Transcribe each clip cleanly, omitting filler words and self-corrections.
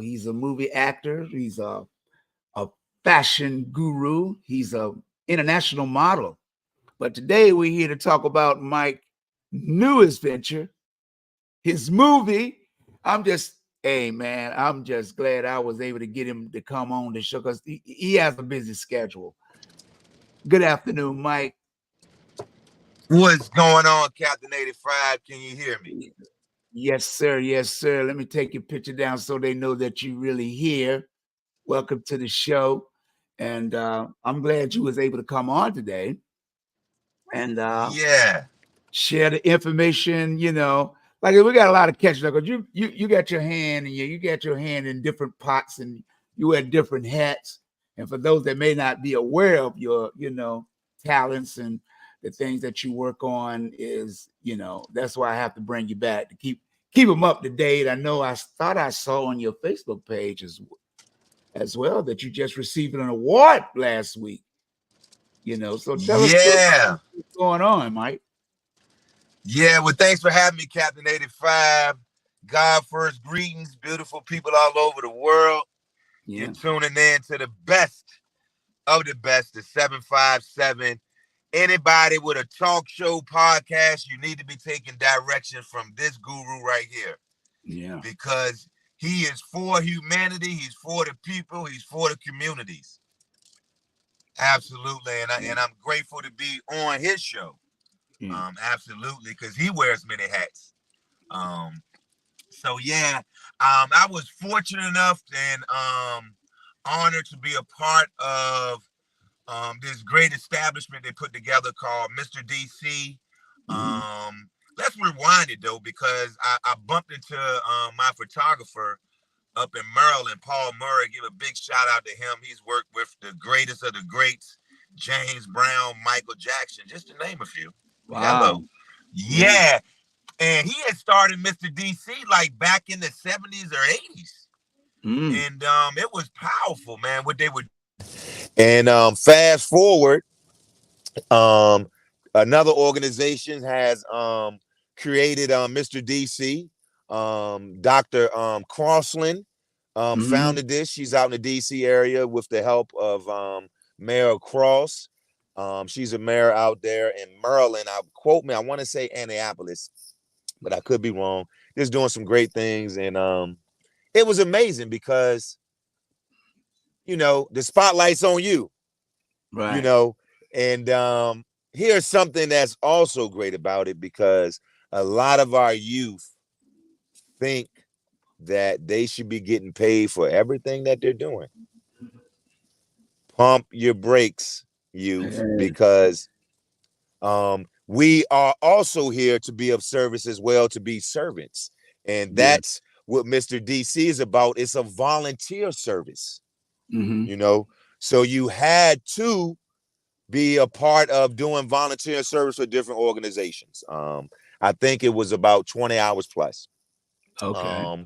he's a movie actor. He's a fashion guru. He's a international model. But today we're here to talk about Mike's newest venture, his movie. Hey man, I'm just glad I was able to get him to come on the show because he has a busy schedule. Good afternoon, Mike. What's going on, Captain85? Can you hear me? Yes, sir. Yes, sir. Let me take your picture down so they know that you're really here. Welcome to the show. And I'm glad you was able to come on today and Yeah. share the information, like we got a lot of catching up because you got your hand and you got your hand in different pots and you wear different hats. And for those that may not be aware of your, talents and the things that you work on is, that's why I have to bring you back to keep them up to date. I know I thought I saw on your Facebook page as well that you just received an award last week. So tell us Yeah. what's going on, Mike. Yeah. Well, thanks for having me, Captain85. God first greetings, beautiful people all over the world. Yeah. You're tuning in to the best of the best, the 757. Anybody with a talk show podcast, you need to be taking direction from this guru right here. Yeah. Because he is for humanity. He's for the people. He's for the communities. Absolutely. And I'm grateful to be on his show. Absolutely. Because he wears many hats. So yeah, I was fortunate enough and honored to be a part of this great establishment they put together called Mr. DC. Let's rewind it though, because I bumped into my photographer up in Maryland, Paul Murray. Give a big shout out to him. He's worked with the greatest of the greats, James Brown, Michael Jackson, just to name a few. Wow. Hello. Yeah. And he had started Mr. DC like back in the 70s or 80s. And it was powerful, man, what they would. And fast forward, another organization has created Mr. DC. Dr. Crossland founded this. She's out in the DC area with the help of Mayor Cross. She's a mayor out there in Maryland. Quote me, I want to say Annapolis, but I could be wrong. Just doing some great things. And it was amazing because, the spotlight's on you. Right. And here's something that's also great about it, because a lot of our youth think that they should be getting paid for everything that they're doing. Pump your brakes, youth, because we are also here to be of service as well, to be servants. And that's what Mr. DC is about. It's a volunteer service, so you had to be a part of doing volunteer service for different organizations. I think it was about 20 hours plus. Okay.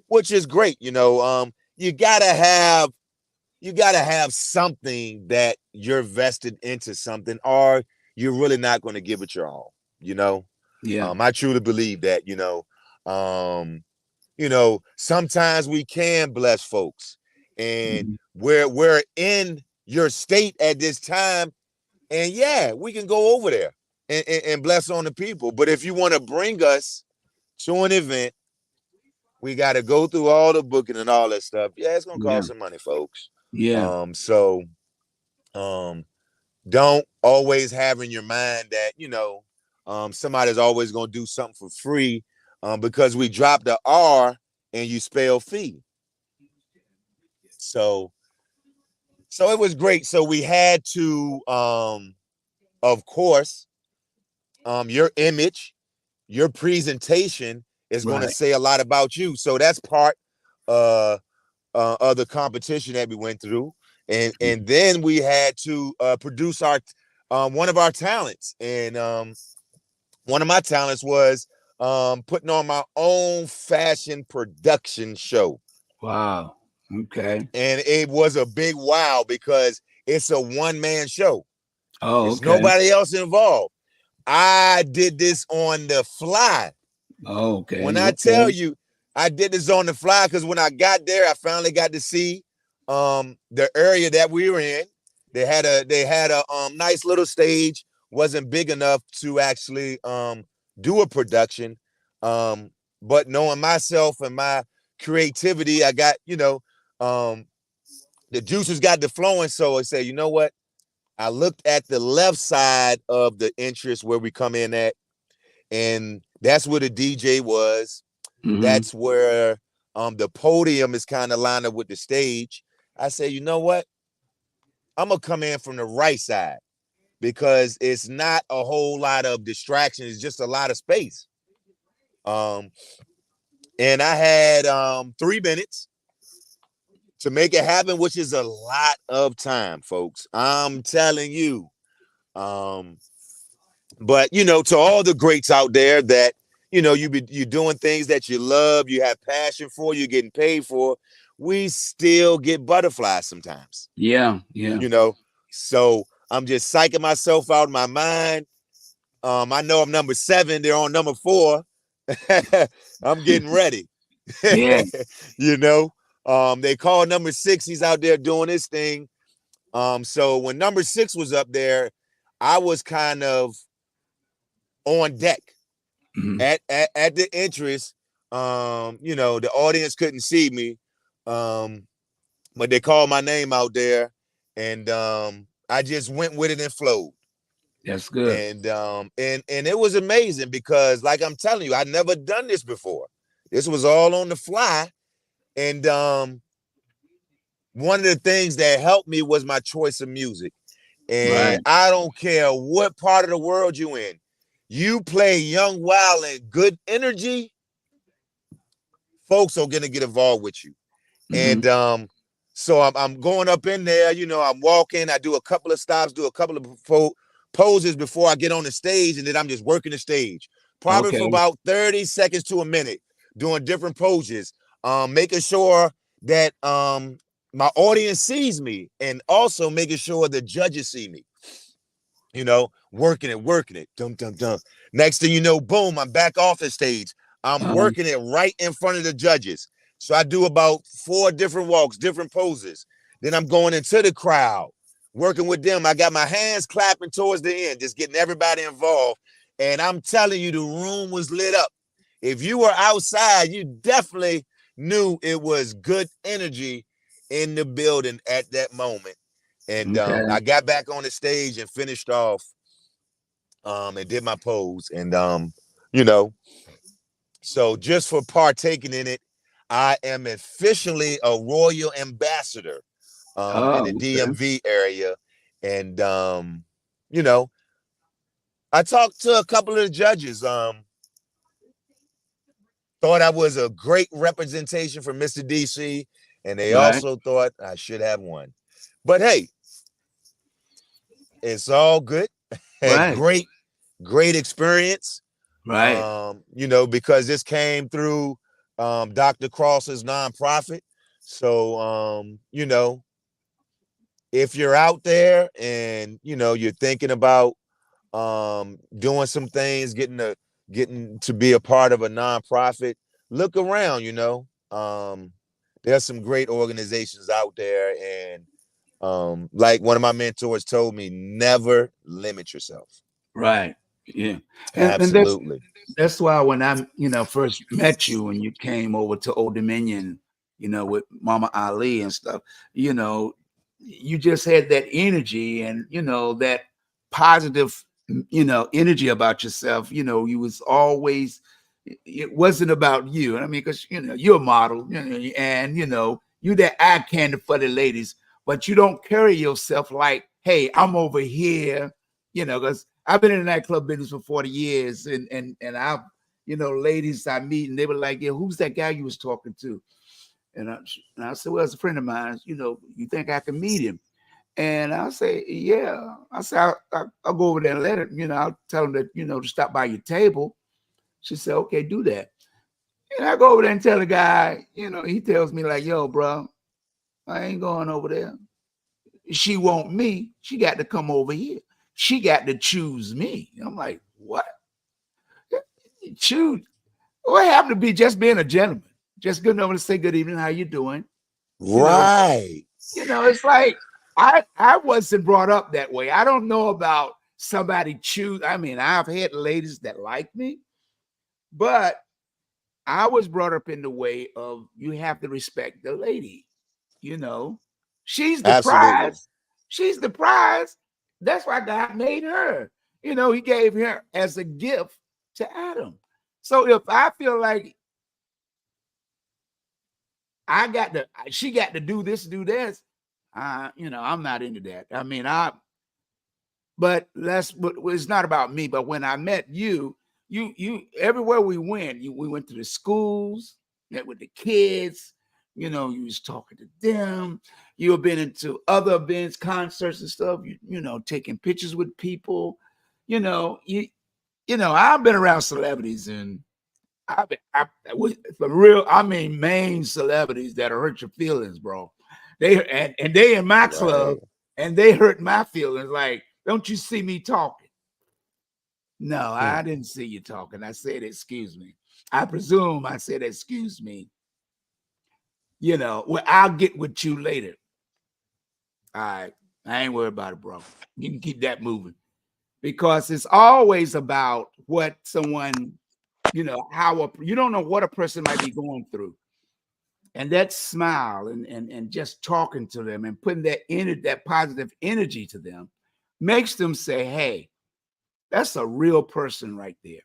Which is great. You gotta have something that you're vested into something, or you're really not going to give it your all. Yeah. I truly believe that. Sometimes we can bless folks, and we're in your state at this time, and we can go over there and bless on the people. But if you want to bring us to an event, we got to go through all the booking and all that stuff. It's gonna cost some money, folks. So don't always have in your mind that somebody's always gonna do something for free, because we dropped the R and you spell fee. So it was great. So we had to, of course, your image, your presentation is going to say a lot about you. So that's part of the competition that we went through. And then we had to produce our one of our talents. And one of my talents was putting on my own fashion production show. Wow. Okay. And it was a big wow, because it's a one-man show. Oh, There's okay. nobody else involved. I did this on the fly. Oh, okay. When I tell you, I did this on the fly because when I got there, I finally got to see the area that we were in. They had a nice little stage. Wasn't big enough to actually do a production. But knowing myself and my creativity, I got, the juices got to flowing. So I said, you know what? I looked at the left side of the entrance where we come in at, and that's where the DJ was. That's where the podium is kind of lined up with the stage. I said, you know what? I'm gonna come in from the right side because it's not a whole lot of distractions, it's just a lot of space. Um, and I had 3 minutes to make it happen, which is a lot of time, folks. I'm telling you. Um, but to all the greats out there that you're doing things that you love, you have passion for, you're getting paid for. We still get butterflies sometimes. Yeah. So I'm just psyching myself out in my mind. I know I'm number 7. They're on number 4. I'm getting ready. Yeah. They call number 6. He's out there doing his thing. So when number 6 was up there, I was kind of on deck at the entrance. The audience couldn't see me, but they called my name out there, and I just went with it and flowed. That's good. And it was amazing because, like I'm telling you, I'd never done this before. This was all on the fly, and one of the things that helped me was my choice of music. And I don't care what part of the world you in. You play Young, Wild, and Good Energy, folks are gonna get involved with you. And so I'm going up in there. I'm walking. I do a couple of stops, do a couple of poses before I get on the stage, and then I'm just working the stage, probably for about 30 seconds to a minute, doing different poses, making sure that my audience sees me, and also making sure the judges see me. Working it, dum, dum, dum. Next thing you know, boom, I'm back off the stage. I'm working it right in front of the judges. So I do about 4 different walks, different poses. Then I'm going into the crowd, working with them. I got my hands clapping towards the end, just getting everybody involved. And I'm telling you, the room was lit up. If you were outside, you definitely knew it was good energy in the building at that moment. And I got back on the stage and finished off and did my pose. And, so just for partaking in it, I am officially a royal ambassador in the DMV area. And, I talked to a couple of the judges. Thought I was a great representation for Mr. DC. And they also thought I should have won. But hey, it's all good. Had great experience. Because this came through Dr. Cross's nonprofit. So, if you're out there and, you're thinking about doing some things, getting to be a part of a nonprofit, look around, there's some great organizations out there. And like one of my mentors told me, never limit yourself. Yeah. Absolutely. That's why when I, first met you when you came over to Old Dominion, with Mama Ali and stuff, you just had that energy and, that positive, energy about yourself. You was always, it wasn't about you. I mean, because, you're a model, and, you're that eye candy for the ladies, but you don't carry yourself like, hey, I'm over here, because I've been in the nightclub business for 40 years, and I've, ladies I meet, and they were like, yeah, who's that guy you was talking to? And I said, well, it's a friend of mine. You think I can meet him? And I say, yeah. I said, I'll go over there and let him, I'll tell him that, to stop by your table. She said, okay, do that. And I go over there and tell the guy, he tells me like, yo, bro, I ain't going over there. She want me. She got to come over here. She got to choose me. I'm like, what? Choose? What happened to be just being a gentleman? just good enough to say good evening, how you doing? You know, Right. it's like I wasn't brought up that way. I don't know about somebody choose. I mean, I've had ladies that like me, but I was brought up in the way of you have to respect the lady. You know, she's the Absolutely. prize. She's the prize. That's why God made her. He gave her as a gift to Adam. So if I feel like she got to do this, do this, I'm not into that. I mean, but it's not about me. But when I met you everywhere we went, we went to the schools, met with the kids. You was talking to them. You have been into other events, concerts and stuff. Taking pictures with people. I've been around celebrities and for real. I mean, main celebrities that hurt your feelings, bro. And they in my club, Right. and they hurt my feelings. Like, don't you see me talking? No, Hmm. I didn't see you talking. I said, excuse me. I presume I said, excuse me. Well, I'll get with you later. All right. I ain't worried about it, bro. You can keep that moving because it's always about what someone, you don't know what a person might be going through. And that smile and just talking to them and putting that positive energy to them makes them say, hey, that's a real person right there.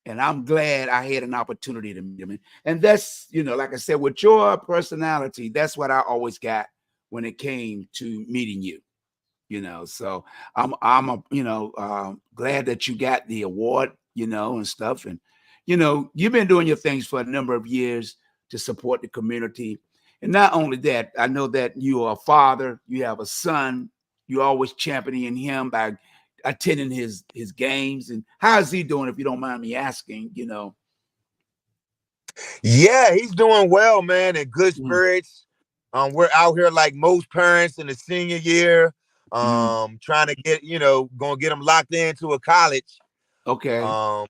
And I'm glad I had an opportunity to meet him. And that's, like I said, with your personality, that's what I always got when it came to meeting you. So I'm glad that you got the award, and stuff. And you've been doing your things for a number of years to support the community. And not only that, I know that you are a father, you have a son, you're always championing him by attending his games. And how is he doing, if you don't mind me asking? Yeah, he's doing well, man, in good Mm, spirits. We're out here like most parents in the senior year, mm, trying to gonna get him locked into a college. okay. Um,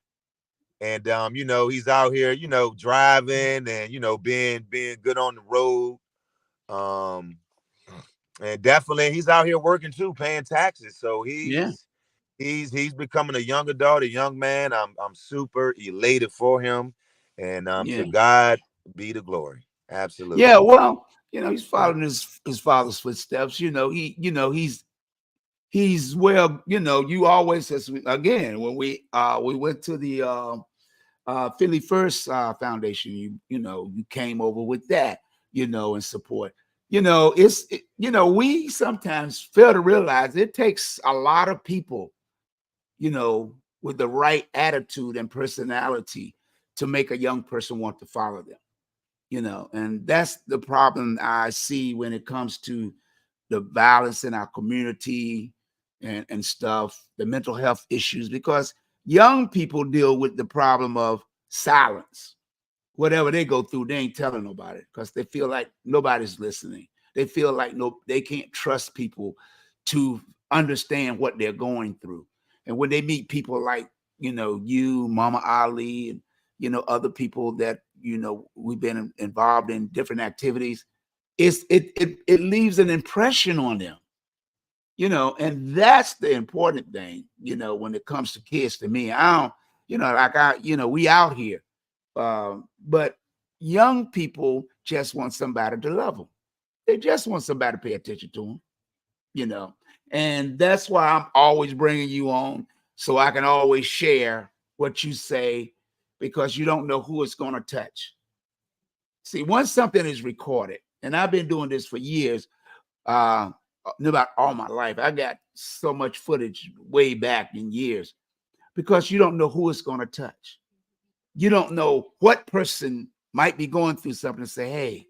and he's out here, driving and being good on the road. Um, and definitely he's out here working too, paying taxes. So Yeah. he's becoming a young adult, a young man. I'm super elated for him, and to Yeah. God be the glory. Yeah. Absolutely. Well, he's following his father's footsteps. He's well, you always, again, when we went to the Philly First Foundation, you came over with that, and support. We sometimes fail to realize it takes a lot of people, with the right attitude and personality to make a young person want to follow them. And that's the problem I see when it comes to the violence in our community and stuff, the mental health issues, because young people deal with the problem of silence. Whatever they go through, they ain't telling nobody because they feel like nobody's listening. They feel like they can't trust people to understand what they're going through. And when they meet people like, you, Mama Ali, and other people that we've been involved in different activities, it leaves an impression on them, and that's the important thing, when it comes to kids. To me, I don't, we out here, but young people just want somebody to love them. They just want somebody to pay attention to them, you know, and that's why I'm always bringing you on, so I can always share what you say, because you don't know who it's going to touch. See, once something is recorded, and I've been doing this for years, uh, about all my life. I got so much footage way back in years, because you don't know who it's going to touch. You don't know what person might be going through something and say, hey,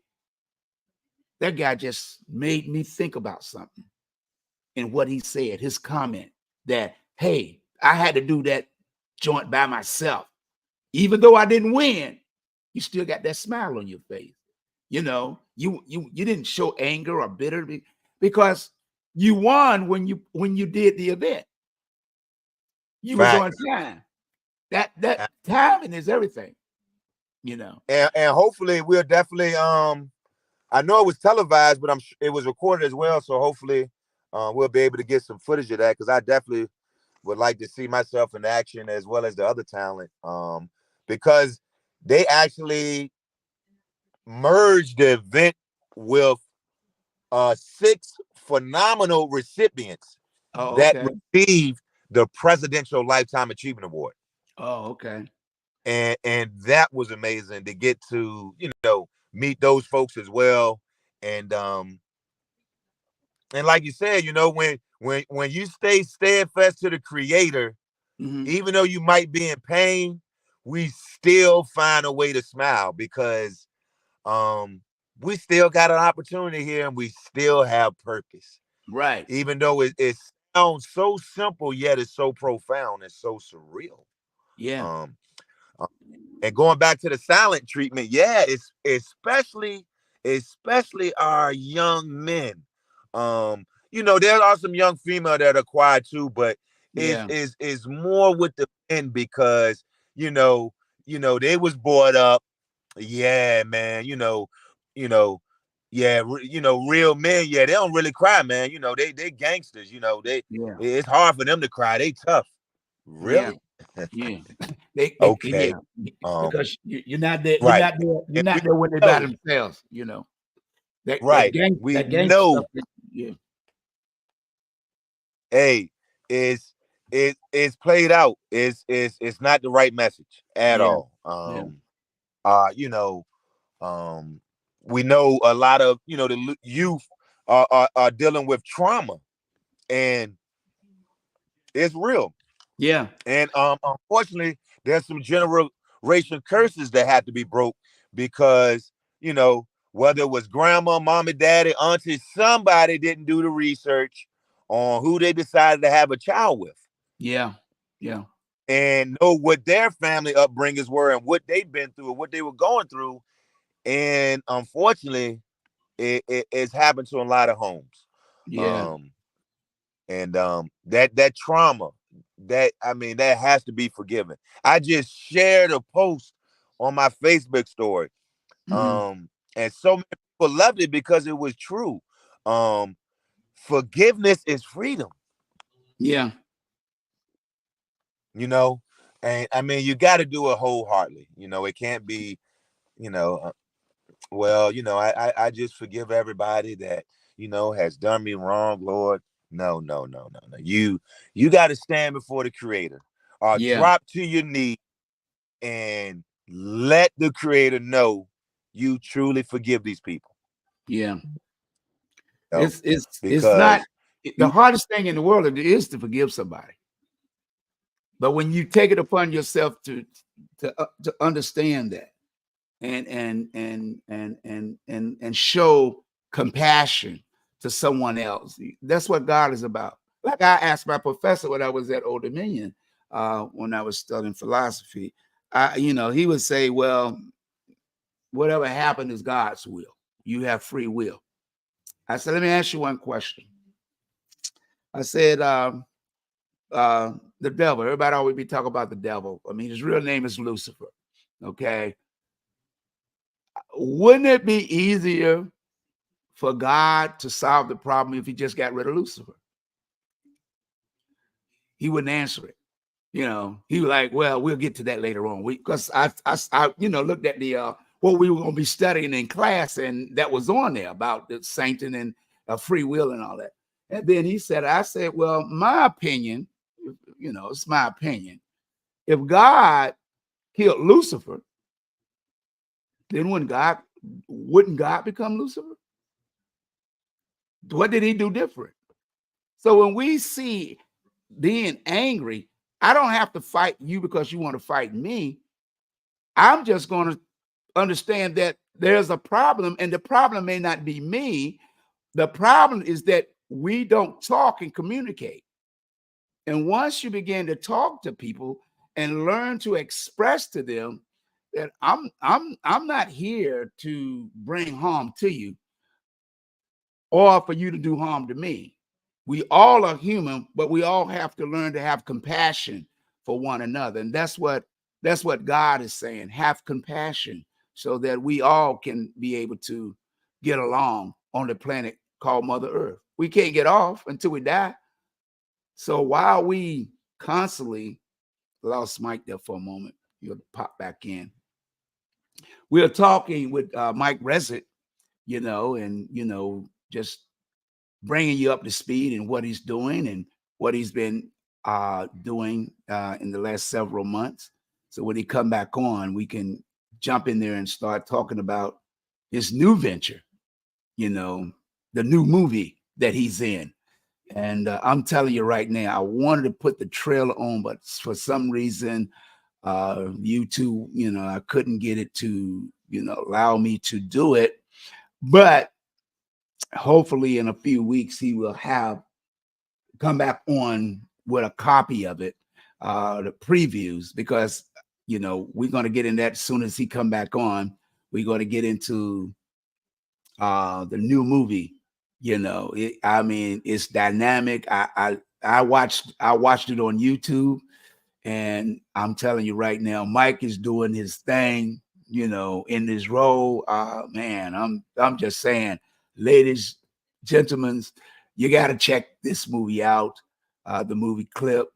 that guy just made me think about something. And what he said, his comment that, hey, I had to do that joint by myself. Even though I didn't win, you still got that smile on your face. You didn't show anger or bitter, because you won when you did the event. You was on Facts. time. That timing is everything. you know. And hopefully we'll definitely I know it was televised, but it was recorded as well. So hopefully we'll be able to get some footage of that, because I definitely would like to see myself in action as well as the other talent. Because they actually merged the event with 6 phenomenal recipients Oh, that okay. received the Presidential Lifetime Achievement Award. Oh, okay. And that was amazing to get to, meet those folks as well. And like you said, when you stay steadfast to the Creator, Mm-hmm. even though you might be in pain, we still find a way to smile, because we still got an opportunity here, and we still have purpose. Right. Even though it sounds so simple, yet it's so profound and so surreal. Yeah. Um, and going back to the silent treatment, yeah, it's especially our young men. There are some young female that are quiet too, but Yeah. is more with the men, because they was brought up. Yeah, man. You know, yeah, real men. Yeah, they don't really cry, man. They gangsters. Yeah. It's hard for them to cry. They tough. Yeah. Really? Yeah. Okay. Yeah. Um. Because you're not there. You're Right. not there. You're And we not there when they by know. themselves. You know Right. We that gang know. stuff. Yeah. Hey, it's played out. It's not the right message at Yeah. all. Yeah. Uh. You know. Um. We know a lot of the youth are dealing with trauma, and it's real. Yeah. And unfortunately, there's some generation curses that had to be broke, because whether it was grandma, mommy, daddy, auntie, somebody didn't do the research on who they decided to have a child with, Yeah. Yeah. and know what their family upbringings were and what they've been through and what they were going through. And unfortunately, it's happened to a lot of homes. Yeah. Um, and that trauma, that has to be forgiven. I just shared a post on my Facebook story, Mm-hmm. and so many people loved it because it was true. um Forgiveness is freedom, Yeah. you know and I mean, you got to do it wholeheartedly. It can't be, you know uh, well, I just forgive everybody that has done me wrong, Lord. No, no, no, no, no. You got to stand before the Creator, or Yeah. drop to your knee and let the Creator know you truly forgive these people. Yeah. You know, It's not because the you hardest thing in the world is to forgive somebody. But when you take it upon yourself to understand that and show compassion to someone else, that's what God is about. Like I asked my professor when I was at Old Dominion, when I was studying philosophy, he would say, "Well, whatever happened is God's will. You have free will." I said, "Let me ask you one question." I said, the devil. Everybody always be talking about the devil. I mean, his real name is Lucifer. Okay. Wouldn't it be easier for God to solve the problem if he just got rid of Lucifer? He wouldn't answer it. He was like, "Well, we'll get to that later on." Because I looked at the what we were going to be studying in class, and that was on there about the sancting and free will and all that. And then I said, "Well, my opinion, it's my opinion. If God killed Lucifer, then wouldn't God become Lucifer? What did he do different?" So when we see being angry, I don't have to fight you because you want to fight me. I'm just going to understand that there's a problem, and the problem may not be me. The problem is that we don't talk and communicate. And once you begin to talk to people and learn to express to them that I'm not here to bring harm to you or for you to do harm to me. We all are human, but we all have to learn to have compassion for one another. And that's what That's what God is saying. Have compassion so that we all can be able to get along on the planet called Mother Earth. We can't get off until we die. So while we constantly lost Mike there for a moment, you'll pop back in. We're talking with Mike Resett, and just bringing you up to speed and what he's doing and what he's been doing in the last several months. So when he come back on, we can jump in there and start talking about his new venture, the new movie that he's in. And I'm telling you right now, I wanted to put the trailer on, but for some reason, YouTube, I couldn't get it to, allow me to do it. But hopefully in a few weeks, he will come back on with a copy of it, the previews, because, we're going to get in that as soon as he come back on. We're going to get into the new movie. It's dynamic. I watched it on YouTube, and I'm telling you right now, Mike is doing his thing, in this role. Man, I'm just saying, ladies, gentlemen, you got to check this movie out, the movie clip.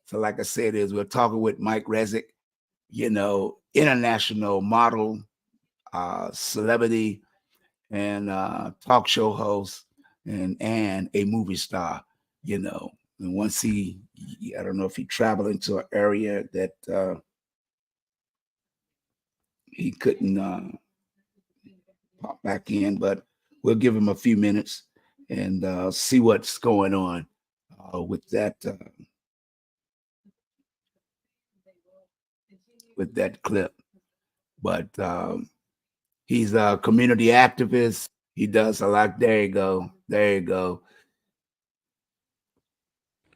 So like I said, we're talking with Mike Resett, international model, celebrity, and talk show host, and a movie star, and once I don't know if he traveled into an area that he couldn't pop back in, but we'll give him a few minutes and see what's going on with that clip. But he's a community activist. He does a lot. There you go.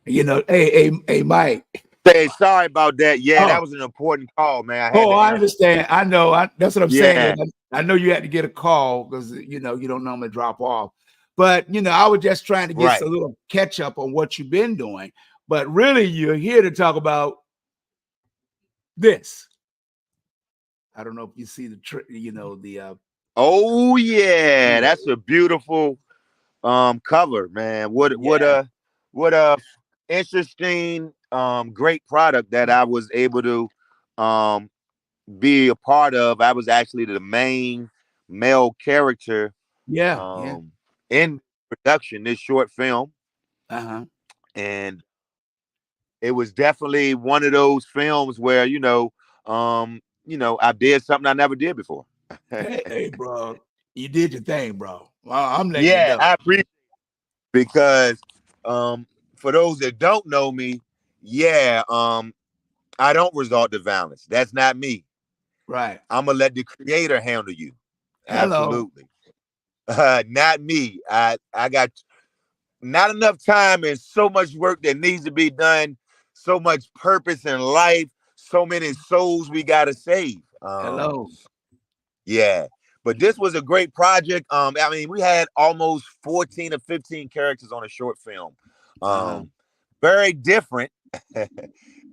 Hey, Mike. Hey, sorry about that. Yeah, that was an important call, man. I had to I answer. understand. I know. That's what I'm saying. I know you had to get a call because you don't normally drop off. But I was just trying to get a little catch up on what you've been doing. But really, you're here to talk about this. I don't know if you see the oh yeah, that's a beautiful cover, man. What a interesting great product that I was able to be a part of. I was actually the main male character in production, this short film. And it was definitely one of those films where I did something I never did before. Hey, bro, you did your thing, bro. I'm letting you know. I appreciate it because for those that don't know me, I don't resort to violence. That's not me. Right. I'm gonna let the creator handle you. Hello. Absolutely. Not me. I got not enough time and so much work that needs to be done, so much purpose in life, so many souls we gotta save. Hello. Yeah. But this was a great project. We had almost 14 or 15 characters on a short film. Very different.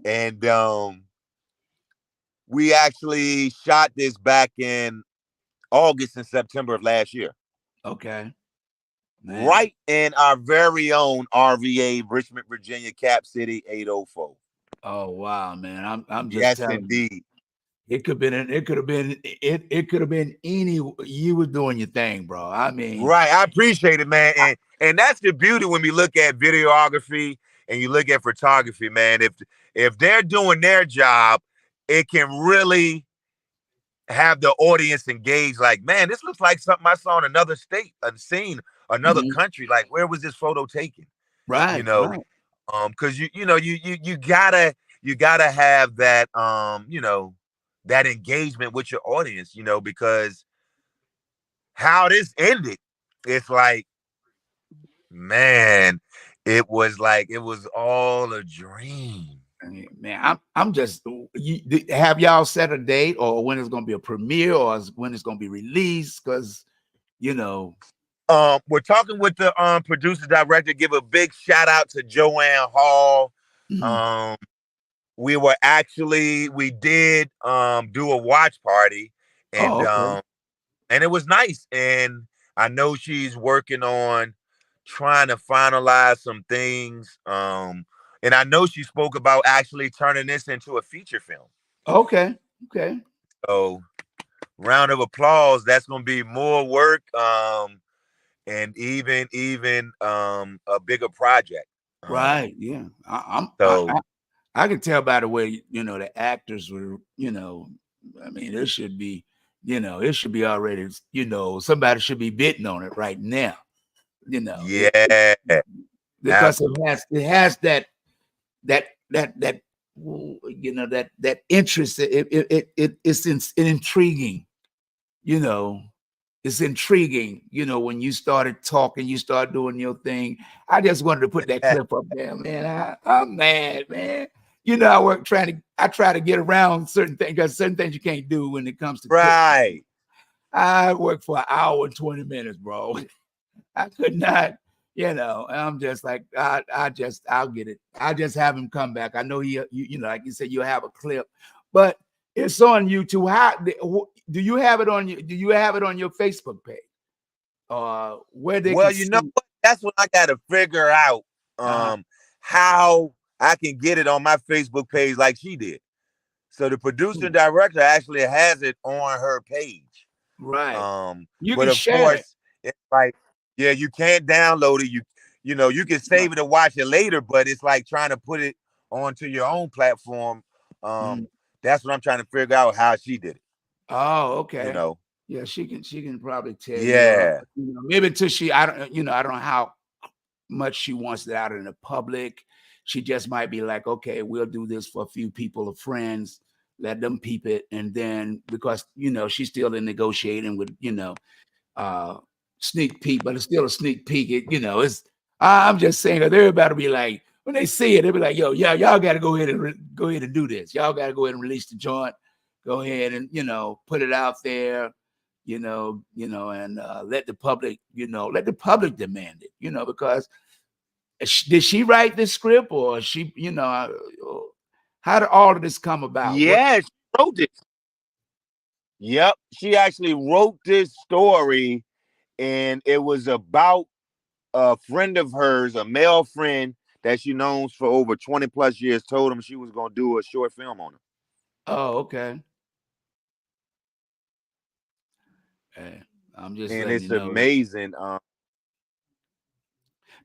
And we actually shot this back in August and September of last year. Okay. Man. Right in our very own RVA, Richmond, Virginia, Cap City 804. Oh wow, man! I'm just telling indeed. You. It could have been any. You were doing your thing, bro. I mean, right. I appreciate it, man. And that's the beauty when we look at videography and you look at photography, man. If they're doing their job, it can really have the audience engaged. Like, man, this looks like something I saw in another state, a scene, another country. Like, where was this photo taken? Right. Because you gotta have that that engagement with your audience, because how this ended, it's like, man, it was all a dream. Man, I'm just. Have y'all set a date or when it's going to be a premiere or when it's going to be released? Because we're talking with the producer director. Give a big shout out to Joanne Hall. we did do a watch party, Oh, okay. and it was nice. And I know she's working on trying to finalize some things. And I know she spoke about actually turning this into a feature film. Okay. Okay. So round of applause. That's gonna be more work. And even a bigger project. Right. Yeah. So I can tell by the way, the actors were, I mean, it should be, it should be already, somebody should be bidding on it right now, yeah, because absolutely. it has that that interest. It's intriguing, you know, it's intriguing, when you started talking, you started doing your thing. I just wanted to put that clip up there, man. I'm mad, man. I try to get around certain things because certain things you can't do when it comes to clip. Right. I worked for an hour and 20 minutes, bro. I could not, I'm just like, I'll get it. I'll just have him come back. I know like you said, you'll have a clip, but it's on YouTube. Do you have it on do you have it on your Facebook page? Where they can Well, you know see? what? That's what I got to figure out. Uh-huh. How I can get it on my Facebook page like she did. So the producer Hmm. and director actually has it on her page. Right. You But can of share it. course, it's like, yeah, you can't download it. You can Right. save it and watch it later, but it's like trying to put it onto your own platform. Mhm. That's what I'm trying to figure out how she did it. Oh, You okay. know, Yeah, she can probably tell you, yeah, maybe until I don't know how much she wants it out in the public. She just might be like, okay, we'll do this for a few people or friends, let them peep it. And then because, she's still in negotiating with, uh, sneak peek, but it's still a sneak peek. I'm just saying that everybody be like, when they see it, they'll be like, yo, yeah, y'all got to go ahead and do this. Y'all got to go ahead and release the joint. Go ahead and, put it out there, and let the public demand it, because did she write this script or she, how did all of this come about? What? yeah. She wrote it. Yep, she actually wrote this story, and it was about a friend of hers, a male friend that she knows for over 20 plus years, told him she was going to do a short film on him. Oh, okay. Hey, I'm just And letting you it's know amazing.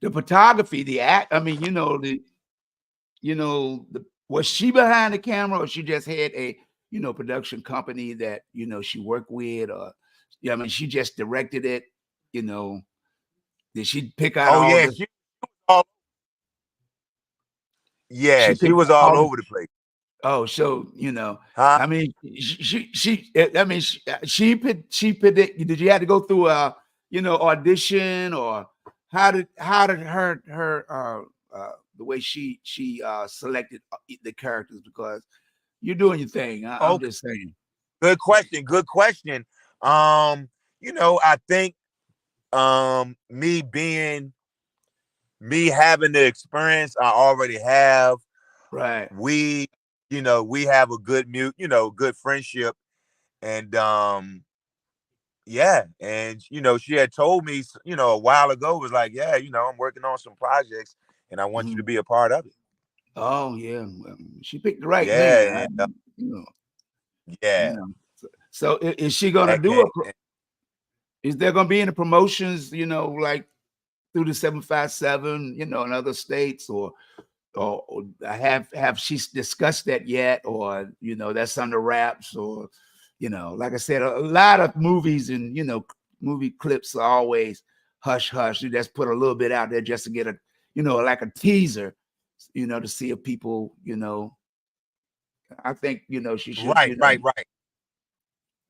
the photography, the act. I mean, was she behind the camera or she just had a, production company that, she worked with, or, yeah, I mean, she just directed it, you know, did she pick out Oh all yeah, the, all, she she picked was out all all the, over the place. oh, so, Huh? I mean, I mean, she picked it. Did you have to go through a, audition, or how did the way she selected the characters? Because you're doing your thing. I'm Okay. just saying. Good question. Good question. I think me having the experience I already have, Right. we we have a good friendship. And yeah, and she had told me, a while ago, was like, yeah, I'm working on some projects and I want you to Mhm. be a part of it. Oh yeah, well, she picked the right man. Yeah, and You know, you yeah. know. So is she gonna That do came, a? Is there gonna be any promotions? Like through the 757, in other states, or have she discussed that yet, or that's under wraps, or like I said, a lot of movies and movie clips are always hush hush. You just put a little bit out there just to get a like a teaser, to see if people I think she should right.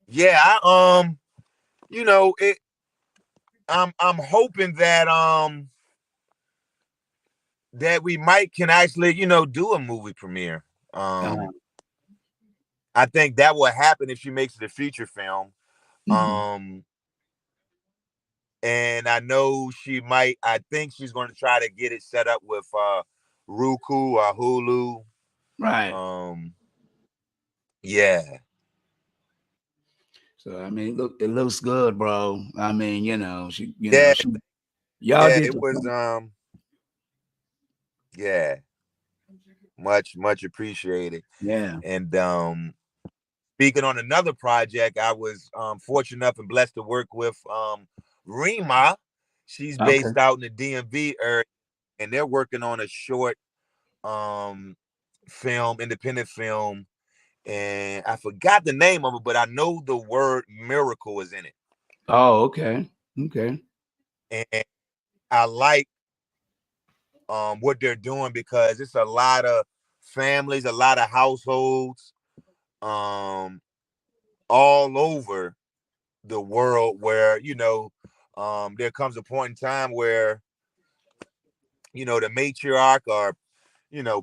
Yeah, it. I'm hoping that we might can actually do a movie premiere. uh, I think that will happen if she makes it a feature film. mhm. Um, and I know she might. I think she's going to try to get it set up with Roku or Hulu. Right. Yeah. So I mean, it looks good, bro. I mean, Yeah. y'all Yeah. did It the was thing. yeah. Much appreciated. Yeah. And speaking on another project, I was fortunate enough and blessed to work with Rima. She's Okay. based out in the DMV area, and they're working on a short um film, independent film, and I forgot the name of it, but I know the word miracle is in it. Oh, okay. Okay. And I like what they're doing because it's a lot of families, a lot of households um all over the world where there comes a point in time where the matriarch or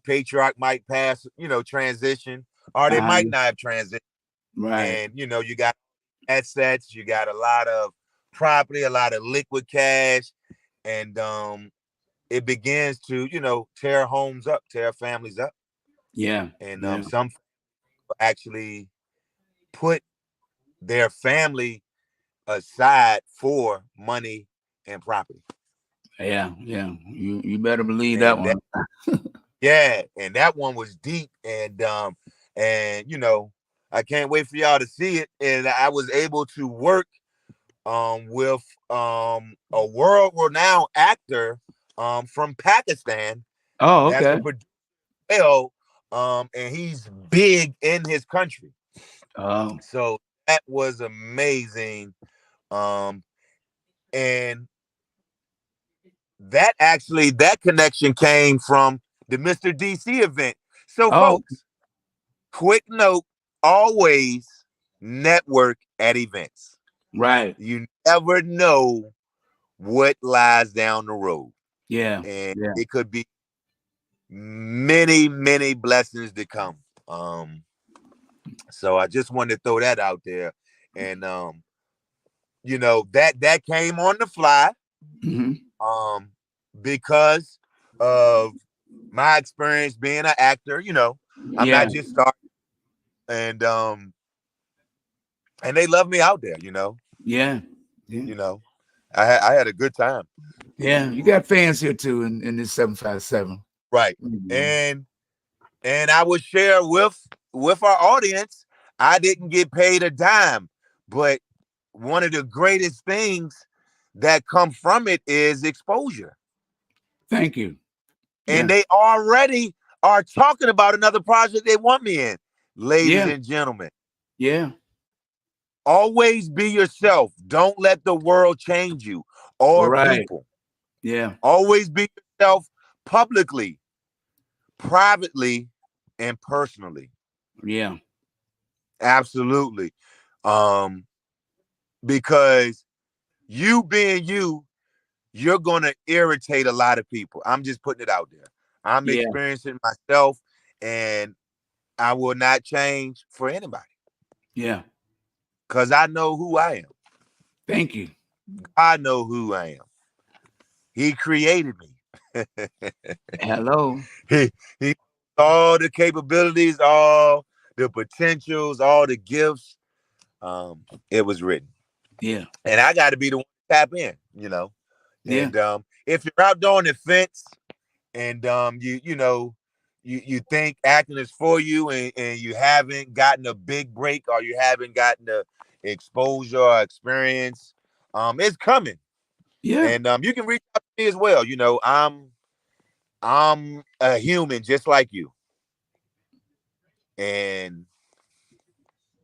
patriarch might pass, transition, or they Uh, might not have transition. right. And you got assets, you got a lot of property, a lot of liquid cash, and it begins to tear homes up, tear families up. Yeah. And Yeah. some actually put their family aside for money and property. Yeah. Yeah. You better believe that And that, one. yeah, and that one was deep. And I can't wait for y'all to see it. And I was able to work with a world renowned actor from Pakistan. Oh, That's the okay. producer. And he's big in his country. Oh. So that was amazing. Um, and that connection came from the Mr. DC event. So, Oh, folks, quick note: always network at events. right. You never know what lies down the road, Yeah. and Yeah. it could be many blessings to come. So I just wanted to throw that out there, and that came on the fly, Hmm. um, because of my experience being an actor. I'm Yeah. not just starting, and and they love me out there. Yeah. Yeah. You know, I had a good time. Yeah. You got fans here too in this 757. Right. Mhm. And I would share with our audience, I didn't get paid a dime, but one of the greatest things that come from it is exposure. Thank you. And Yeah. they already are talking about another project they want me in. Ladies Yeah. and gentlemen, Yeah. always be yourself. Don't let the world change you or Right. people. Yeah. Always be yourself publicly, privately, and personally. Yeah. Absolutely. Um, because you being you, you're gonna irritate a lot of people. I'm just putting it out there. I'm Yeah. experiencing myself, and I will not change for anybody Yeah. because I know who I am. Thank you. I know who I am. He created me. Hello. he all the capabilities, all the potentials, all the gifts. It was written, Yeah. and I got to be the one to tap in. Yeah. And if you're out there on the fence, and you think acting is for you, and you haven't gotten a big break, or you haven't gotten the exposure or experience, it's coming. Yeah. And you can reach out to me as well. I'm a human just like you, and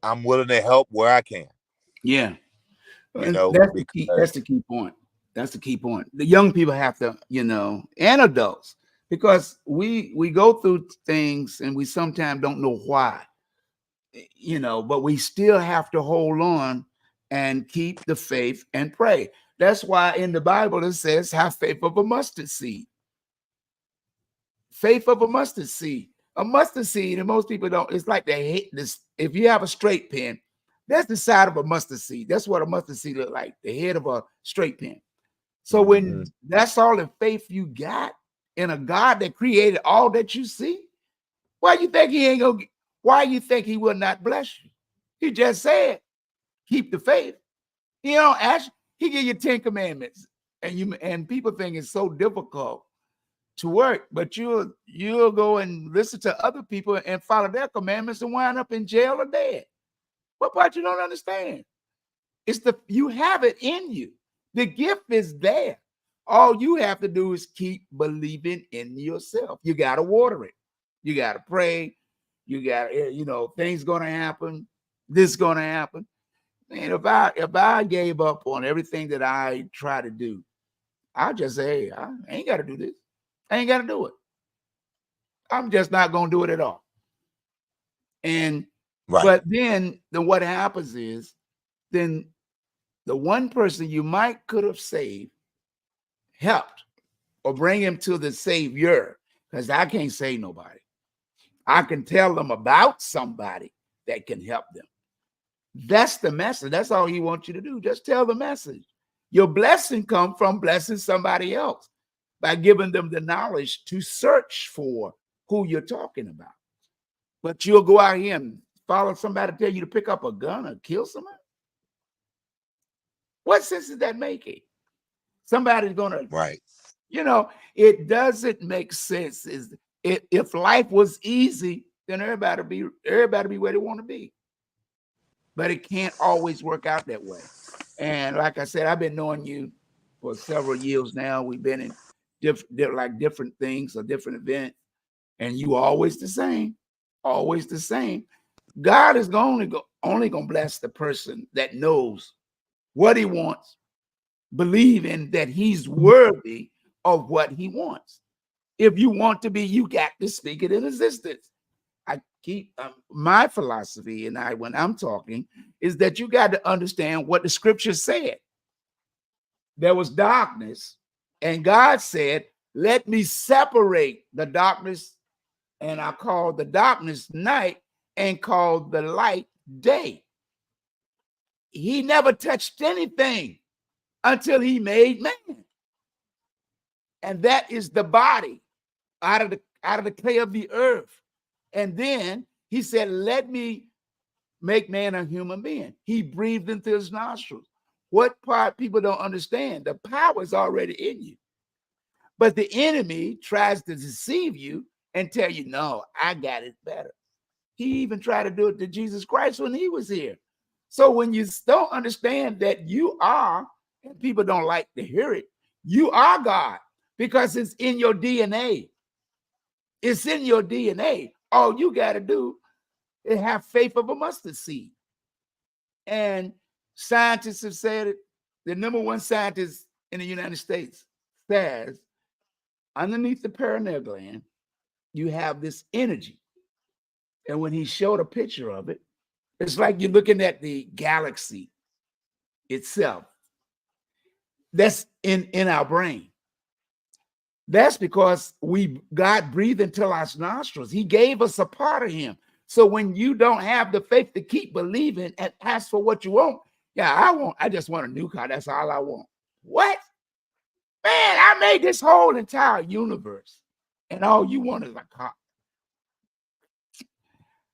I'm willing to help where I can. Yeah. And that's the key. That's Because the key point. That's the key point. The young people have to, and adults, because we go through things and we sometimes don't know why, but we still have to hold on and keep the faith and pray. That's why in the Bible it says, have faith of a mustard seed. Faith of a mustard seed. A mustard seed, and most people don't, it's like they hate this. If you have a straight pen, that's the side of a mustard seed. That's what a mustard seed look like, the head of a straight pen. So Mhm. when that's all the faith you got in a God that created all that you see, Why you think he ain't gonna? Why you think he will not bless you? He just said, keep the faith. You know, actually, he give you 10 commandments, and people think it's so difficult to work, but you'll go and listen to other people and follow their commandments and wind up in jail or dead. What part you don't understand? It's you have it in you. The gift is there. All you have to do is keep believing in yourself. You got to water it. You got to pray. You got to, things going to happen. This going to happen. Man, if I gave up on everything that I try to do, I'll just say, hey, I ain't got to do this. I ain't got to do it. I'm just not going to do it at all. And but then what happens is, then the one person you could have saved, helped, or bring him to the Savior, because I can't save nobody. I can tell them about somebody that can help them. That's the message. That's all he wants you to do. Just tell the message. Your blessing comes from blessing somebody else by giving them the knowledge to search for who you're talking about. But you'll go out here and follow somebody tell you to pick up a gun or kill somebody. What sense is that making? Somebody's gonna, it doesn't make sense. If life was easy, then everybody be where they want to be. But it can't always work out that way. And like I said, I've been knowing you for several years now. We've been in different things or different events, and you always the same, always the same. God is only gonna bless the person that knows what he wants, believing that he's worthy of what he wants. If you want to be, you got to speak it in existence. I keep my philosophy, and when I'm talking, is that you got to understand what the scripture said. There was darkness, and God said, let me separate the darkness, and I called the darkness night and called the light day. He never touched anything until he made man. And that is the body out of the clay of the earth. And then he said, let me make man a human being. He breathed into his nostrils. What part people don't understand? The power is already in you. But the enemy tries to deceive you and tell you, no, I got it better. He even tried to do it to Jesus Christ when he was here. So when you don't understand that you are, and people don't like to hear it, you are God, because it's in your DNA. It's in your DNA. All you got to do is have faith of a mustard seed. And scientists have said it. The number one scientist in the United States says, underneath the pineal gland, you have this energy. And when he showed a picture of it, it's like you're looking at the galaxy itself. That's in our brain. That's because God breathed into our nostrils. He gave us a part of him. So when you don't have the faith to keep believing and ask for what you want, I just want a new car. That's all I want. What? Man, I made this whole entire universe, and all you want is a car.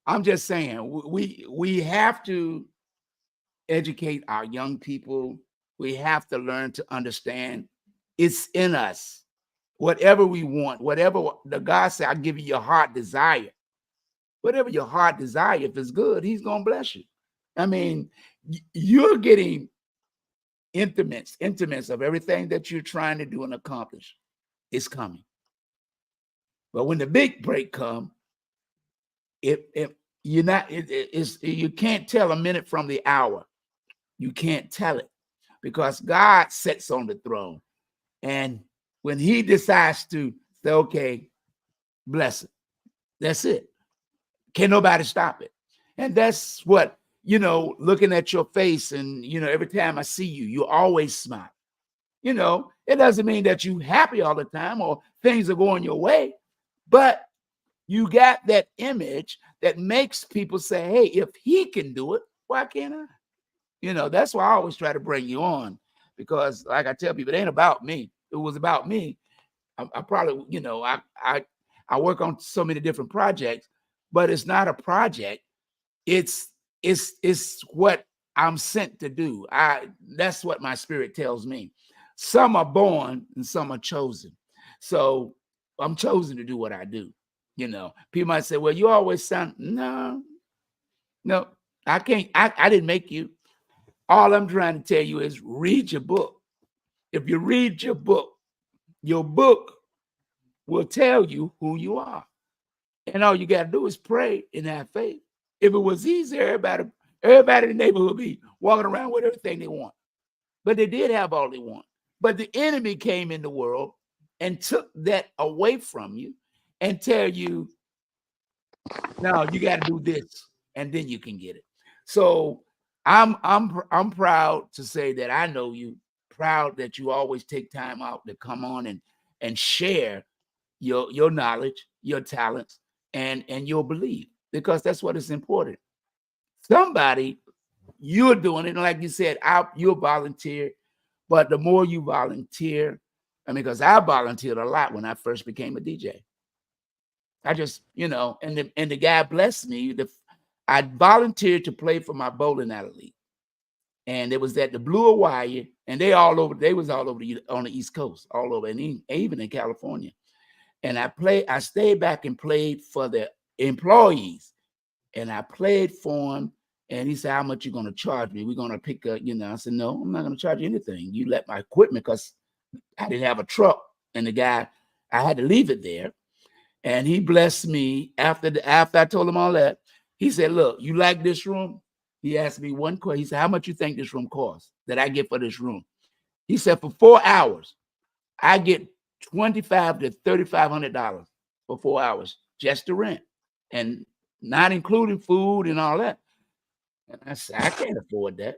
I'm just saying, we have to educate our young people. We have to learn to understand it's in us. Whatever we want, whatever the God said, I'll give you your heart desire. Whatever your heart desire, if it's good, he's going to bless you. I mean, you're getting intimates of everything that you're trying to do and accomplish. It's coming. But when the big break comes, if you're not, you can't tell a minute from the hour. You can't tell it, because God sits on the throne. And when he decides to say, okay, bless it, that's it. Can nobody stop it? And that's what, looking at your face, and, every time I see you, you always smile. It doesn't mean that you're happy all the time or things are going your way, but you got that image that makes people say, hey, if he can do it, why can't I? That's why I always try to bring you on, because like I tell people, it ain't about me. If it was about me, I probably, I work on so many different projects, but it's not a project. It's what I'm sent to do. That's what my spirit tells me. Some are born and some are chosen. So I'm chosen to do what I do. You know, people might say, well, you always sound, no, I can't, I didn't make you. All I'm trying to tell you is read your book. If you read your book will tell you who you are. And all you got to do is pray and have faith. If it was easy, everybody in the neighborhood would be walking around with everything they want. But they did have all they want. But the enemy came in the world and took that away from you and tell you, no, you got to do this, and then you can get it. So I'm proud to say that I know you, proud that you always take time out to come on and share your knowledge, your talents, and your belief, because that's what is important. Somebody, you're doing it, and like you said, you're volunteer, but the more you volunteer, I mean, because I volunteered a lot when I first became a DJ. I just, and the guy blessed me. I volunteered to play for my bowling alley league, and it was at the Blue Hawaii, and they was all over on the East Coast, all over, and even in California. And I stayed back and played for the employees, and I played for him. And he said, how much you going to charge me? We're going to pick up, I said, no, I'm not going to charge you anything. You let my equipment, because I didn't have a truck, and the guy, I had to leave it there. And he blessed me after I told him all that. He said, look, you like this room? He asked me one question. He said, how much you think this room costs that I get for this room? He said, for 4 hours, I get $2,500 to $3,500 for 4 hours just to rent, and not including food and all that. And I said, I can't afford that.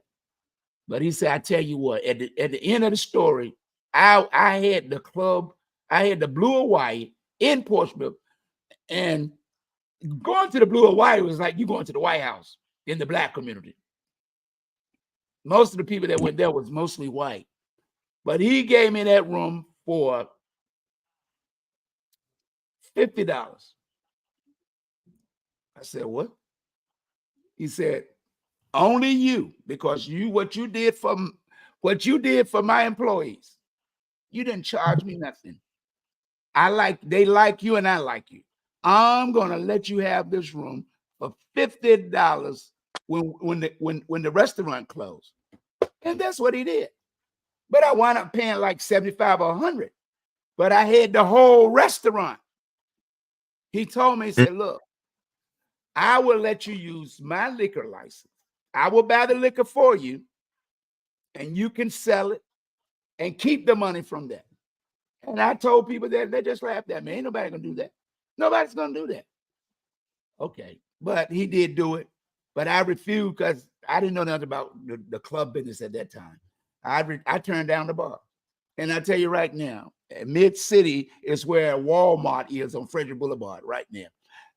But he said, I tell you what, at the end of the story, I had the club, I had the Blue Hawaii in Portsmouth, and going to the Blue Hawaii was like you going to the White House in the Black community. Most of the people that went there was mostly white. But he gave me that room for $50. I said, what? He said, only you, because what you did for my employees, you didn't charge me nothing. They like you, and I like you. I'm gonna let you have this room for $50 when the restaurant closed. And that's what he did. But I wound up paying like $75 or $100. But I had the whole restaurant. He told me, he said, look, I will let you use my liquor license. I will buy the liquor for you, and you can sell it and keep the money from that. And I told people that, they just laughed at me. Ain't nobody gonna do that. Nobody's gonna do that. Okay. But he did do it. But I refused because I didn't know nothing about the club business at that time. I turned down the bar. And I tell you right now, Mid-City is where Walmart is on Frederick Boulevard right now.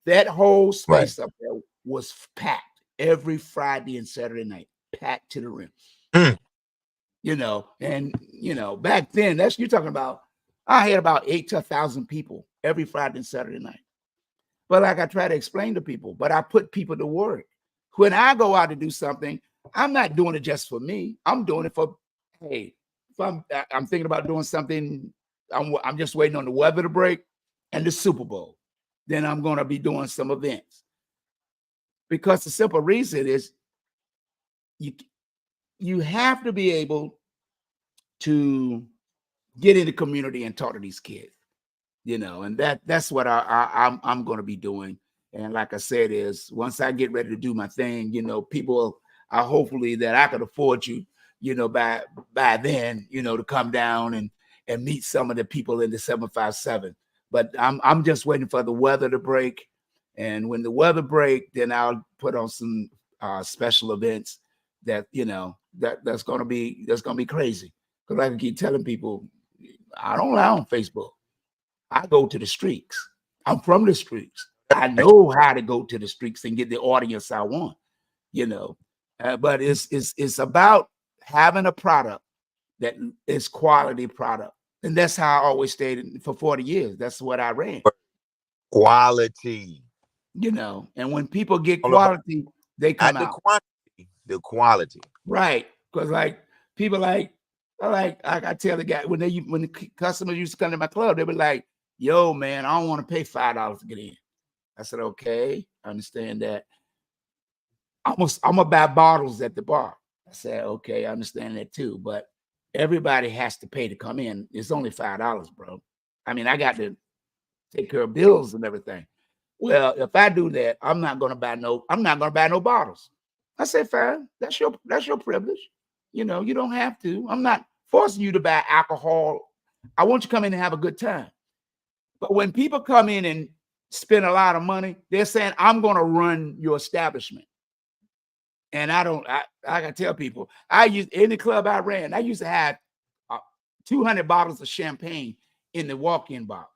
That whole space up there was packed every Friday and Saturday night, packed to the rim. And back then, you're talking about, I had about 8,000 to 1,000 people every Friday and Saturday night. But like I try to explain to people, but I put people to work. When I go out to do something, I'm not doing it just for me. I'm doing it for, hey, if I'm thinking about doing something, I'm just waiting on the weather to break and the Super Bowl. Then I'm going to be doing some events. Because the simple reason is you have to be able to get in the community and talk to these kids, and that's what I'm going to be doing. And like I said, is once I get ready to do my thing, people are hopefully that I could afford you, by then, to come down and meet some of the people in the 757. But I'm just waiting for the weather to break. And when the weather break, then I'll put on some special events that, that's going to be crazy. Because I can keep telling people, I don't lie on Facebook. I go to the streets. I'm from the streets. I know how to go to the streets and get the audience I want, but it's about having a product that is quality product. And that's how I always stayed for 40 years. That's what I ran. Quality. you know, and when people get All about quality, they come not the out. quantity, the quality. Right. Because like people I tell the guy when the customers used to come to my club, they were like, yo, man, I don't want to pay $5 to get in. I said, okay, I understand that. I'm gonna buy bottles at the bar. I said, okay, I understand that too. But everybody has to pay to come in. It's only $5, bro. I mean, I got to take care of bills and everything. Well, if I do that, I'm not gonna buy no bottles. I said, fine, that's your privilege. You know, you don't have to. I'm not forcing you to buy alcohol. I want you to come in and have a good time. But when people come in and spend a lot of money, they're saying, I'm gonna run your establishment. And I gotta tell people, in the club I ran, I used to have 200 bottles of champagne in the walk-in box,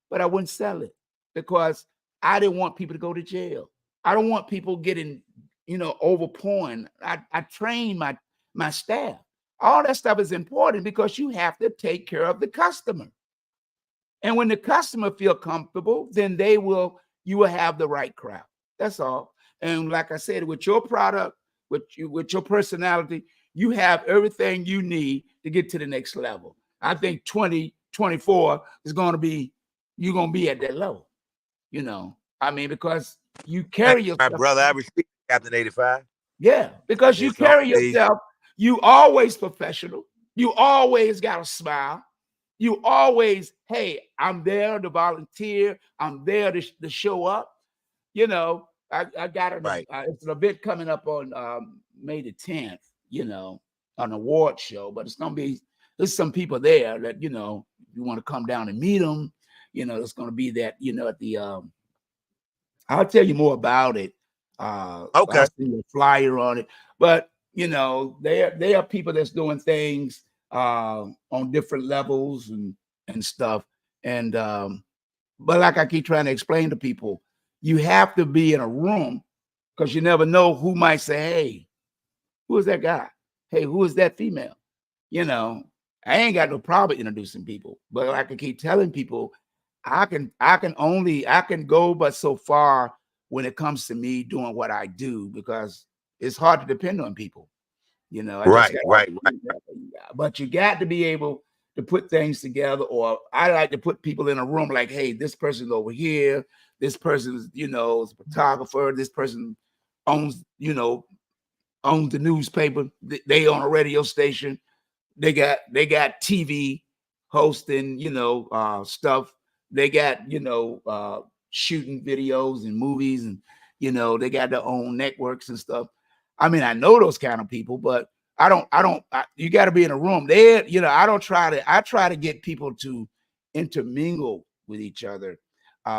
but I wouldn't sell it because I didn't want people to go to jail. I don't want people getting, overpouring. I train my staff. All that stuff is important because you have to take care of the customer. And when the customer feel comfortable, then you will have the right crowd. That's all. And like I said, with your product, with your personality, you have everything you need to get to the next level. I think 2024 is going to be, you're going to be at that level, I mean, because you carry yourself. My brother, I respect Captain85. Yeah, because you carry yourself, you always professional. You always got a smile. You always, hey, I'm there to volunteer. I'm there to show up. I got it's an event coming up on May the 10th, an award show, but there's some people there that, you want to come down and meet them. It's going to be that, at the, I'll tell you more about it. Okay. I'll see a flyer on it, but they are people that's doing things on different levels and stuff. And but like I keep trying to explain to people, you have to be in a room because you never know who might say, hey, who is that guy? Hey, who is that female? I ain't got no problem introducing people, but like I keep telling people, I can go but so far when it comes to me doing what I do, because it's hard to depend on people. Right. But you got to be able to put things together, or I like to put people in a room like, hey, this person's over here, this person's, is a photographer, this person owns the newspaper, they on a radio station, they got TV hosting, stuff. They got, shooting videos and movies, and, they got their own networks and stuff. I mean, I know those kind of people, but you got to be in a room there. I try to get people to intermingle with each other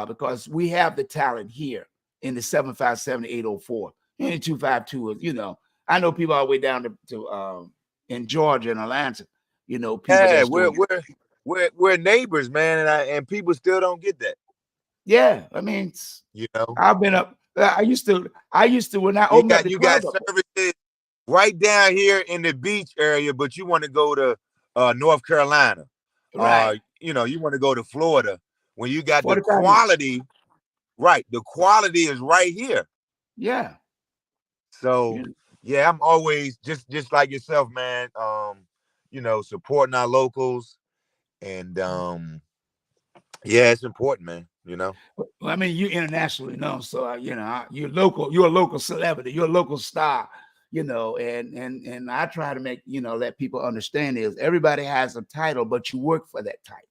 because we have the talent here in the 757-804 and the 252. I know people all the way down to in Georgia and Atlanta, people. Yeah, we're neighbors, man, and people still don't get that. Yeah, I mean, I've been up. I used to when I opened up the club. You got services right down here in the beach area, but you want to go to North Carolina, right? You want to go to Florida when you got the quality. Right, the quality is right here. Yeah. So yeah, I'm always just like yourself, man. Supporting our locals, and yeah, it's important, man. Well, I mean, you internationally known, so you're local. You're a local celebrity. You're a local star. And I try to make let people understand is everybody has a title, but you work for that title.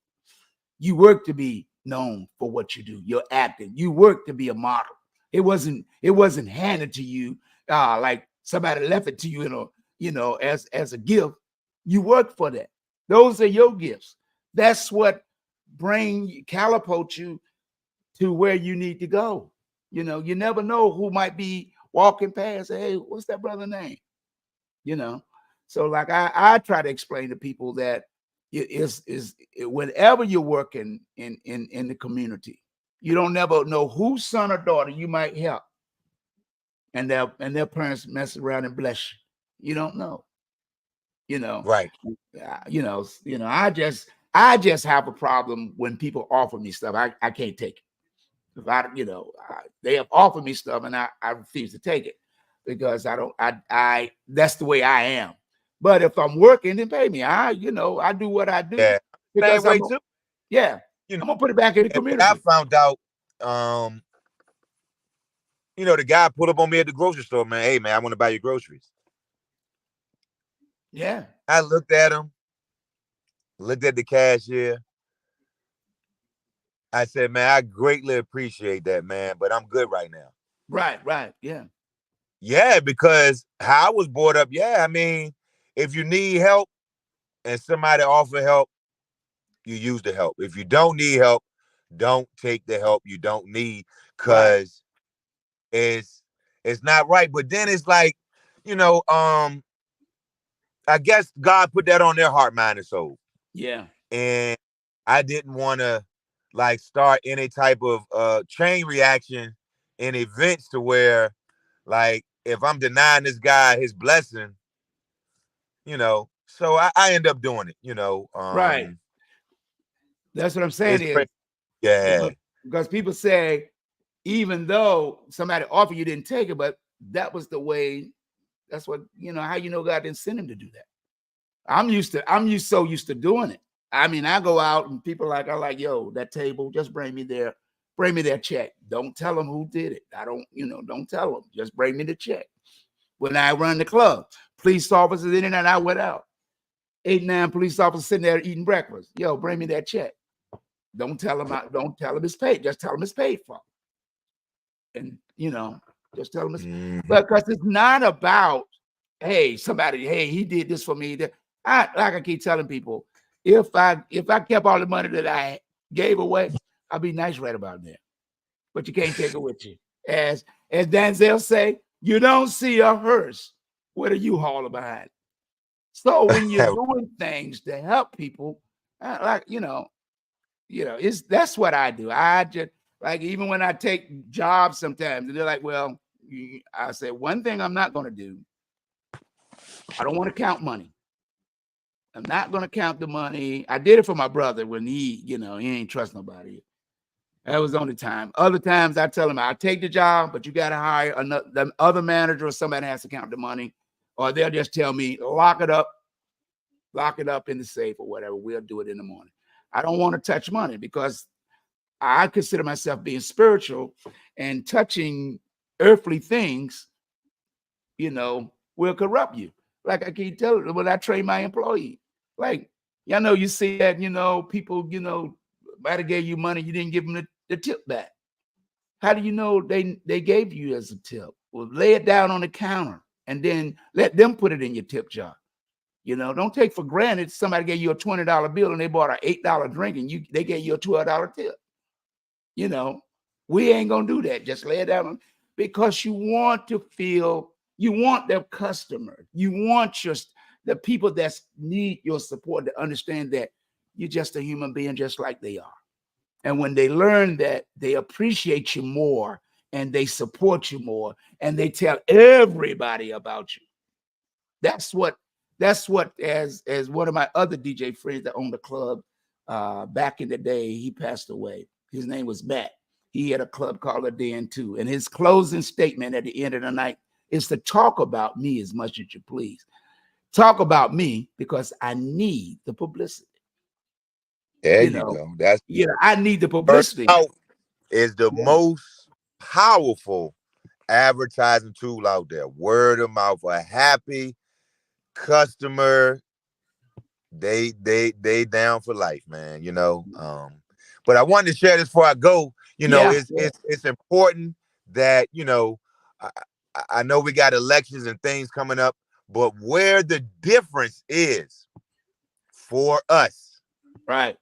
You work to be known for what you do. You're acting. You work to be a model. It wasn't handed to you like somebody left it to you as a gift. You work for that. Those are your gifts. That's what catapult you to where you need to go. You never know who might be walking past. Say, hey, what's that brother's name? So like I try to explain to people that whenever you're working in the community, you don't never know whose son or daughter you might help, and their parents mess around and bless you. You don't know. Right. I just have a problem when people offer me stuff. I can't take it. If I, they have offered me stuff and I refuse to take it because I that's the way I am. But if I'm working, then pay me. I do what I do Yeah. Same because way too. I'm gonna put it back in the And what I community. found out, the guy pulled up on me at the grocery store, man. Hey, man, I want to buy your groceries. Yeah. I looked at him, looked at the cashier. I said, man, I greatly appreciate that, man, but I'm good right now. Right. Yeah. Yeah, because how I was brought up, I mean, if you need help and somebody offer help, you use the help. If you don't need help, don't take the help you don't need, Right. because it's not right. But then it's like, I guess God put that on their heart, mind, and soul. Yeah. And I didn't want to like start any type of chain reaction in events to where, like, if I'm denying this guy his blessing, so I end up doing it, Right. That's what I'm saying it's is crazy. Yeah. because people say, even though somebody offered you didn't take it, but that was the way. That's what how God didn't send him to do that. I'm so used to doing it. I mean, I go out and people I'm like, yo, that table, just bring me their check. Don't tell them who did it. I don't, don't tell them. Just bring me the check. When I run the club, police officers in and I went out. 8, 9 police officers sitting there eating breakfast. Yo, bring me that check. Don't tell them it's paid. Just tell them it's paid for. And just tell them it's because it's not about, hey, he did this for me. I keep telling people, if I kept all the money that I gave away, I'd be nice right about that. But you can't take it with you. As Denzel say, you don't see a hearse with a U-Haul behind. So when you're doing things to help people, that's what I do. I just even when I take jobs sometimes, and they're like, well, I say one thing I'm not going to do. I don't want to count money. I'm not going to count the money. I did it for my brother when he ain't trust nobody. That was the only time. Other times I tell him, I'll take the job, but you got to hire the other manager or somebody has to count the money, or they'll just tell me, lock it up in the safe or whatever. We'll do it in the morning. I don't want to touch money because I consider myself being spiritual, and touching earthly things, will corrupt you. Like I keep telling when I train my employee, like, you see that, people, might have gave you money, you didn't give them the tip back. How do you know they gave you as a tip? Well, lay it down on the counter and then let them put it in your tip jar. Don't take for granted somebody gave you a $20 bill and they bought an $8 drink and they gave you a $12 tip. We ain't gonna do that. Just lay it down because you want the customer, you want the people that need your support to understand that you're just a human being just like they are. And when they learn that, they appreciate you more and they support you more and they tell everybody about you. That's what as one of my other DJ friends that owned the club back in the day, he passed away. His name was Matt. He had a club called A Den too. And his closing statement at the end of the night is to talk about me as much as you please. Talk about me because I need the publicity. There you go. That's I need the word publicity. of mouth is the most powerful advertising tool out there. Word of mouth. A happy customer, they down for life, man. But I wanted to share this before I go. It's important that I, I know we got elections and things coming up, but where the difference is for us, right,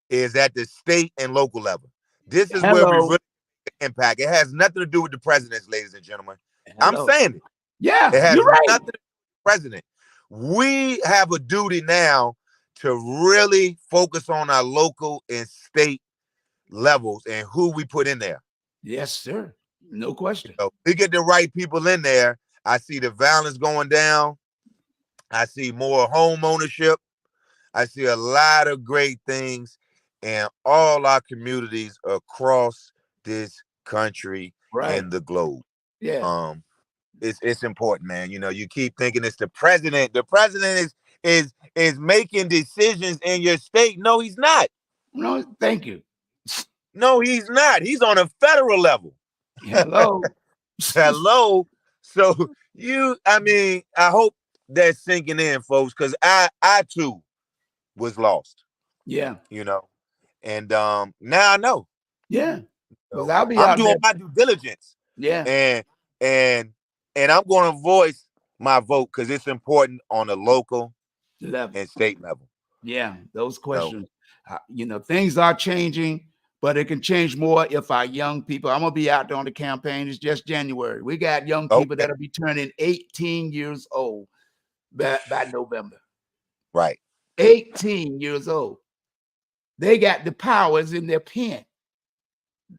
is at the state and local level. This is where we hello, really impact. It has nothing to do with the presidents, ladies and gentlemen. I'm hello. saying it. Yeah, It has you're right. nothing to do with the president. We have a duty now to really focus on our local and state levels and who we put in there. Yes, sir. No question. We get the right people in there. I see the violence going down. I see more home ownership. I see a lot of great things in all our communities across this country Right. and the globe. Yeah. It's important, man. You know, you keep thinking it's the president. The president is making decisions in your state. No, he's not. No, thank you. No, he's not. He's on a federal level. Hello. Hello. So I mean, I hope that's sinking in, folks, because I too was lost. Yeah. You know, and now I know. Yeah. Because So I'll be I'm out doing there. my due diligence, Yeah. and and I'm going to voice my vote because it's important on the local Level. and state level. Yeah. Those So, questions. Things are changing, but it can change more if our young people. I'm gonna be out there on the campaign. It's just January. We got young people okay, that'll be turning 18 years old by November. right. 18 years old. They got the powers in their pen,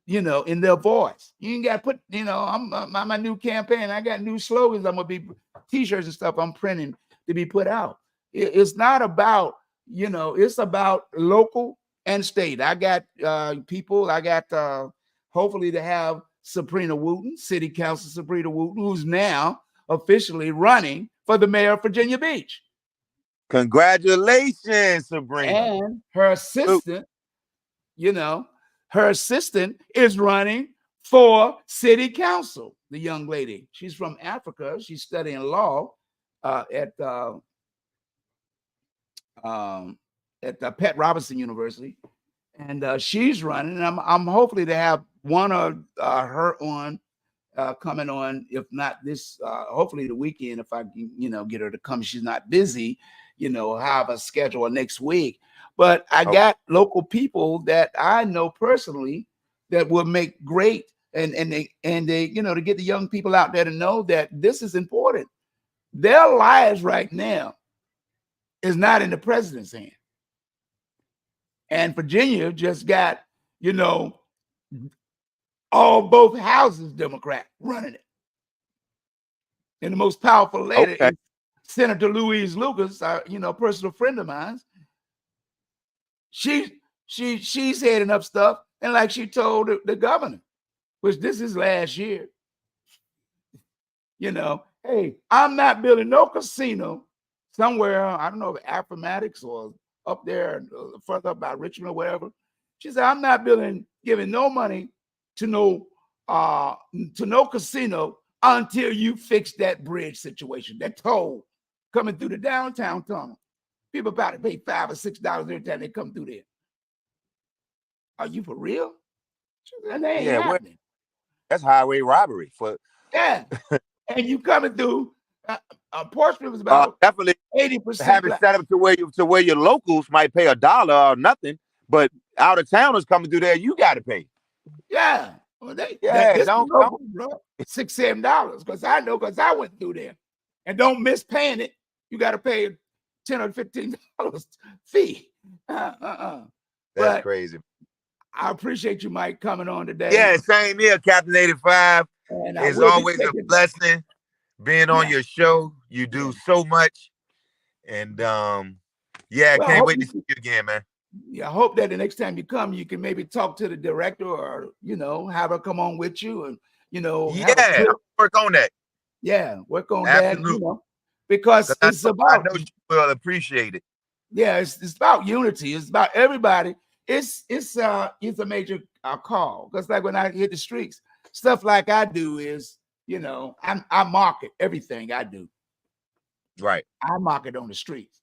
in their voice. You ain't got to put, I'm my new campaign. I got new slogans. I'm gonna be t-shirts and stuff I'm printing to be put out. It's not about, it's about local and state. I got people, I got hopefully to have Sabrina Wooten, City Council Sabrina Wooten, who's now officially running for the mayor of Virginia Beach. Congratulations, Sabrina. And her assistant, her assistant is running for city council. The young lady, she's from Africa. She's studying law at the Pat Robertson University, and she's running. And I'm hopefully to have one of her on coming on, if not this, hopefully the weekend, if I can, get her to come. She's not busy, have a schedule next week. But I got local people that I know personally that will make great and they to get the young people out there to know that this is important. Their lives right now is not in the president's hand. And Virginia just got, both houses Democrat running it. And the most powerful lady is Senator Louise Lucas, personal friend of mine. She's heading up stuff, and like she told the governor, which this is last year, hey, I'm not building no casino somewhere, I don't know, if Appomattox or up there further up by Richmond or wherever. She said, I'm not giving no money to no casino until you fix that bridge situation, that toll coming through the downtown tunnel. People about to pay $5 or $6 every time they come through there. Are you for real? And that ain't happening. That's highway robbery. And you coming through. Portsmouth was about definitely 80%. Have it set up to where your locals might pay $1 or nothing, but out of towners coming through there, you got to pay. Yeah. Well, don't local, bro. $6, $7 because I went through there, and don't miss paying it. You got to pay $10 or $15 fee. That's crazy. I appreciate you, Mike, coming on today. Yeah, same here, Captain85. It's always a blessing being on your show. You do so much, and can't wait to see you again, man. Yeah, I hope that the next time you come, you can maybe talk to the director or, have her come on with you and, work on that. Yeah, work on that, because it's about. I know she will appreciate it. Yeah, it's about unity. It's about everybody. It's a major call because like when I hit the streets, stuff like I do is, I market everything I do. Right. I market on the streets.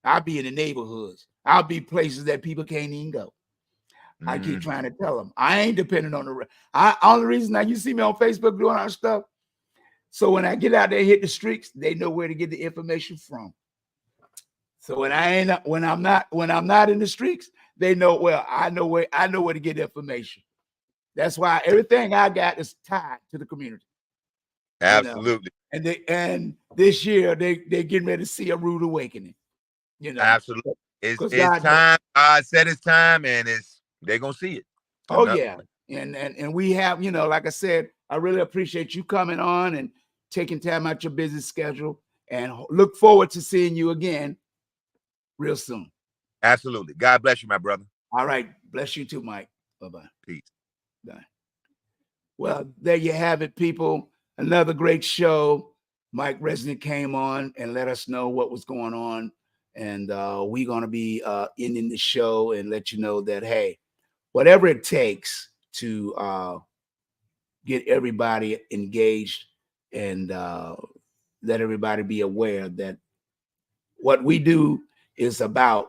I'll be in the neighborhoods. I'll be places that people can't even go. Mm-hmm. I keep trying to tell them I ain't dependent on the. Only reason now you see me on Facebook doing our stuff. So when I get out there, hit the streets, they know where to get the information from. So when I'm not in the streets, they know. Well, I know where to get information. That's why everything I got is tied to the community. Absolutely. And this year they getting ready to see a rude awakening. Absolutely. It's time. God said it's time, and they're gonna see it. Yeah. And we have, like I said, I really appreciate you coming on and taking time out your busy schedule, and look forward to seeing you again real soon. Absolutely. God bless you, my brother. All right. Bless you too, Mike. Bye-bye. Peace. Bye. Well, there you have it, people. Another great show. Mike Resnick came on and let us know what was going on. And we're going to be ending the show and let you know that, hey, whatever it takes to get everybody engaged and let everybody be aware that what we do is about